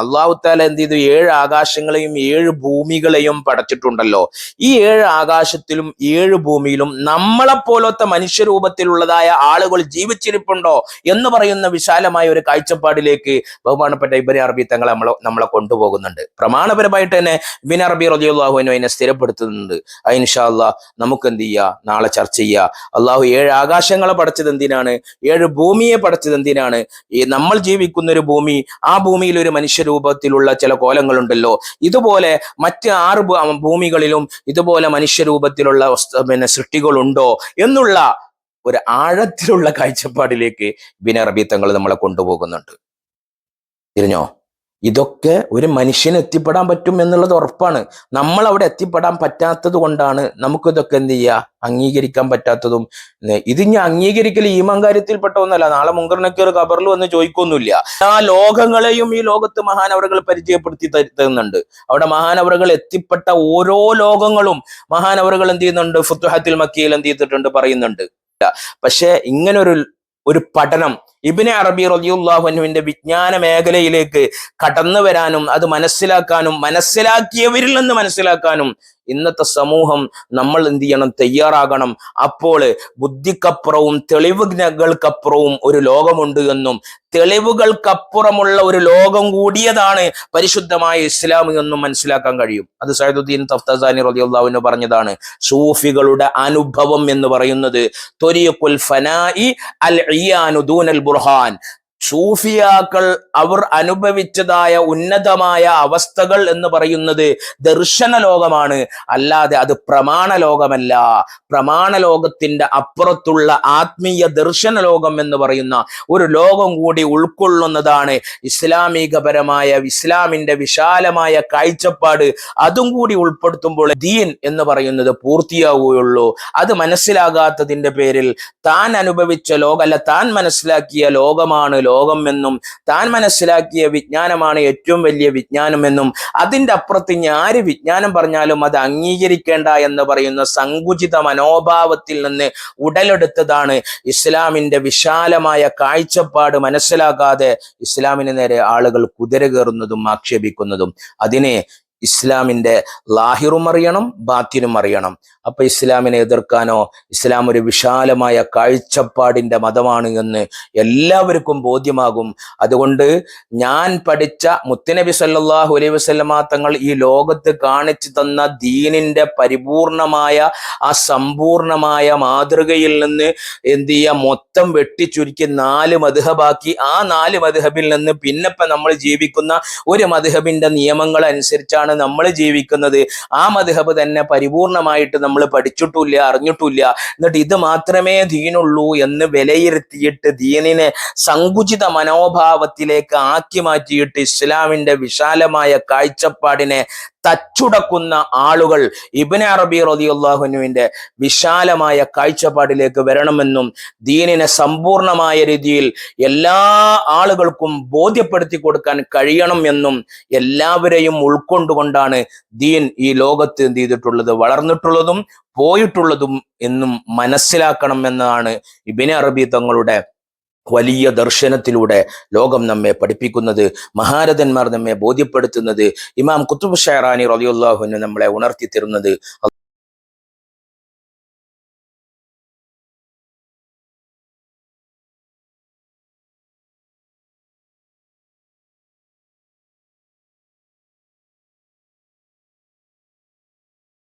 അള്ളാഹു താല എന്ത് ചെയ്തു? 7 ആകാശങ്ങളെയും 7 ഭൂമികളെയും പടച്ചിട്ടുണ്ടല്ലോ. ഈ 7 ആകാശത്തിലും 7 ഭൂമിയിലും നമ്മളെപ്പോലത്തെ മനുഷ്യരൂപത്തിലുള്ളതായ ആളുകൾ ജീവിച്ചിരിപ്പുണ്ടോ എന്ന് പറയുന്ന വിശാലമായ ഒരു കാഴ്ചപ്പാടിലേക്ക് ബഹുമാനപ്പെട്ട ഇബ്നു അറബി തങ്ങളെ നമ്മളെ കൊണ്ടുപോകുന്നുണ്ട്. പ്രമാണപരമായിട്ട് തന്നെ ഇബ്നു അറബി റളിയല്ലാഹു അൻഹു അതിനെ സ്ഥിരപ്പെടുത്തുന്നുണ്ട്. ഇൻഷാ അല്ലാഹ് നമുക്ക് എന്ത് ചെയ്യുക? നാളെ ചർച്ച ചെയ്യുക. അള്ളാഹു 7 ആകാശങ്ങളെ പടച്ചത് എന്തിനാണ്? 7 ഭൂമിയെ പടച്ചത് എന്തിനാണ്? ഈ നമ്മൾ ജീവിക്കുന്ന ഒരു ഭൂമി, ആ ഭൂമിയിൽ ഒരു മനുഷ്യരൂപത്തിലുള്ള ചില കോലങ്ങളുണ്ടല്ലോ, ഇതുപോലെ മറ്റ് 6 ഭൂമികളിലും ഇതുപോലെ മനുഷ്യരൂപത്തിലുള്ള സൃഷ്ടികളുണ്ടോ എന്നുള്ള ഒരു ആഴത്തിലുള്ള കാഴ്ചപ്പാടിലേക്ക് ഇബ്നു അറബി തങ്ങൾ നമ്മളെ കൊണ്ടുപോകുന്നുണ്ട്. തിരിഞ്ഞോ? ഇതൊക്കെ ഒരു മനുഷ്യന് എത്തിപ്പെടാൻ പറ്റും എന്നുള്ളത് ഉറപ്പാണ്. നമ്മൾ അവിടെ എത്തിപ്പെടാൻ പറ്റാത്തത് കൊണ്ടാണ് നമുക്കിതൊക്കെ എന്ത് ചെയ്യുക? അംഗീകരിക്കാൻ പറ്റാത്തതും. ഇത് ഇനി അംഗീകരിക്കൽ ഈമാൻ കാര്യത്തിൽപ്പെട്ട ഒന്നല്ല. നാളെ മുങ്കർ നക്കീർ ഖബറിൽ വന്ന് ചോദിക്കൊന്നുമില്ല. ആ ലോകങ്ങളെയും ഈ ലോകത്ത് മഹാനവറുകൾ പരിചയപ്പെടുത്തി തരുന്നുണ്ട്. അവിടെ മഹാനവറുകൾ എത്തിപ്പെട്ട ഓരോ ലോകങ്ങളും മഹാനവറുകൾ എന്ത് ചെയ്യുന്നുണ്ട്? ഫുത്തുഹത്തുൽ മക്കിയിൽ എന്ത് ചെയ്തിട്ടുണ്ട്? പറയുന്നുണ്ട്. പക്ഷെ ഇങ്ങനൊരു പഠനം ഇബ്നു അറബി റളിയല്ലാഹു അൻഹുവിന്റെ വിജ്ഞാന മേഖലയിലേക്ക് കടന്നു വരാനും അത് മനസ്സിലാക്കാനും മനസ്സിലാക്കിയവരിൽ നിന്ന് മനസ്സിലാക്കാനും ഇന്നത്തെ സമൂഹം നമ്മൾ എന്ത് ചെയ്യണം? തയ്യാറാകണം. അപ്പോൾ ബുദ്ധിക്കപ്പുറവും തെളിവുകൾക്കപ്പുറവും ഒരു ലോകമുണ്ട് എന്നും തെളിവുകൾക്കപ്പുറമുള്ള ഒരു ലോകം കൂടിയതാണ് പരിശുദ്ധമായ ഇസ്ലാം എന്നും മനസ്സിലാക്കാൻ കഴിയും. അത് സൈദുദ്ദീൻ തഫ്താസാനി റളിയല്ലാഹു അൻഹു പറഞ്ഞതാണ്. സൂഫികളുടെ അനുഭവം എന്ന് പറയുന്നത് ത്വരീഖുൽ ഫനാഇ അൽ ഇയാനു ദൂനൽ ബുർഹാൻ. സൂഫിയാക്കൾ അവർ അനുഭവിച്ചതായ ഉന്നതമായ അവസ്ഥകൾ എന്ന് പറയുന്നത് ദർശന ലോകമാണ്, അല്ലാതെ അത് പ്രമാണ ലോകമല്ല. പ്രമാണ ലോകത്തിന്റെ അപ്പുറത്തുള്ള ആത്മീയ ദർശന ലോകം എന്ന് പറയുന്ന ഒരു ലോകം കൂടി ഉൾക്കൊള്ളുന്നതാണ് ഇസ്ലാമികപരമായ ഇസ്ലാമിന്റെ വിശാലമായ കാഴ്ചപ്പാട്. അതും കൂടി ഉൾപ്പെടുത്തുമ്പോൾ ദീൻ എന്ന് പറയുന്നത് പൂർത്തിയാവുകയുള്ളൂ. അത് മനസ്സിലാകാത്തതിന്റെ പേരിൽ താൻ അനുഭവിച്ച ലോകമല്ല, താൻ മനസ്സിലാക്കിയ ലോകമാണ് ലോകം എന്നും താൻ മനസ്സിലാക്കിയ വിജ്ഞാനമാണ് ഏറ്റവും വലിയ വിജ്ഞാനമെന്നും അതിൻ്റെ അപ്പുറത്ത് ഇനി ആര് വിജ്ഞാനം പറഞ്ഞാലും അത് അംഗീകരിക്കേണ്ട എന്ന് പറയുന്ന സങ്കുചിത മനോഭാവത്തിൽ നിന്ന് ഉടലെടുത്തതാണ് ഇസ്ലാമിന്റെ വിശാലമായ കാഴ്ചപ്പാട്. മനസ്സിലാക്കാതെ ഇസ്ലാമിന് നേരെ ആളുകൾ കുതിര കയറുന്നതും ആക്ഷേപിക്കുന്നതും. അതിനെ ഇസ്ലാമിന്റെ ലാഹിറും അറിയണം, ബാത്തിനും അറിയണം. അപ്പൊ ഇസ്ലാമിനെ എതിർക്കാനോ, ഇസ്ലാം ഒരു വിശാലമായ കാഴ്ചപ്പാടിന്റെ മതമാണ് എന്ന് എല്ലാവർക്കും ബോധ്യമാകും. അതുകൊണ്ട് ഞാൻ പഠിച്ച മുത്തുനബി സല്ലല്ലാഹു അലൈഹി വസല്ലമ തങ്ങൾ ഈ ലോകത്ത് കാണിച്ചു തന്ന ദീനിന്റെ പരിപൂർണമായ ആ സമ്പൂർണമായ മാതൃകയിൽ നിന്ന് എന്ത് ചെയ്യുക? മൊത്തം വെട്ടിച്ചുരുക്കി 4 മദ്ഹബാക്കി. ആ 4 മദ്ഹബിൽ നിന്ന് പിന്നെപ്പം നമ്മൾ ജീവിക്കുന്ന ഒരു മദ്ഹബിന്റെ നിയമങ്ങൾ അനുസരിച്ചാണ് നമ്മൾ ജീവിക്കുന്നത്. ആ മദ്ഹബ് തന്നെ പരിപൂർണമായിട്ട് നമ്മൾ പഠിച്ചിട്ടില്ല, അറിഞ്ഞിട്ടില്ല. എന്നിട്ട് ഇത് മാത്രമേ ദീനുള്ളൂ എന്ന് വിലയിരുത്തിയിട്ട് ദീനിനെ സങ്കുചിത മനോഭാവത്തിലേക്ക് ആക്കി മാറ്റിയിട്ട് ഇസ്ലാമിന്റെ വിശാലമായ കാഴ്ചപ്പാടിനെ തച്ചുടക്കുന്ന ആളുകൾ ഇബ്നു അറബി റളിയല്ലാഹു അൻഹുവിന്റെ വിശാലമായ കാഴ്ചപ്പാടിലേക്ക് വരണമെന്നും ദീനിനെ സമ്പൂർണമായ രീതിയിൽ എല്ലാ ആളുകൾക്കും ബോധ്യപ്പെടുത്തി കൊടുക്കാൻ കഴിയണം എന്നും എല്ലാവരെയും ഉൾക്കൊണ്ടുകൊണ്ടാണ് ദീൻ ഈ ലോകത്ത് എന്ത് ചെയ്തിട്ടുള്ളത്? വളർന്നിട്ടുള്ളതും പോയിട്ടുള്ളതും എന്നും മനസ്സിലാക്കണം എന്നതാണ് ഇബ്നു അറബി തങ്ങളുടെ വലിയ ദർശനത്തിലൂടെ ലോകം നമ്മെ പഠിപ്പിക്കുന്നത്, മഹാരഥന്മാർ നമ്മെ ബോധ്യപ്പെടുത്തുന്നത്, ഇമാം ഖുത്ബ് ഷഅറാനി റളിയല്ലാഹു അൻഹു നമ്മളെ ഉണർത്തി തരുന്നത്.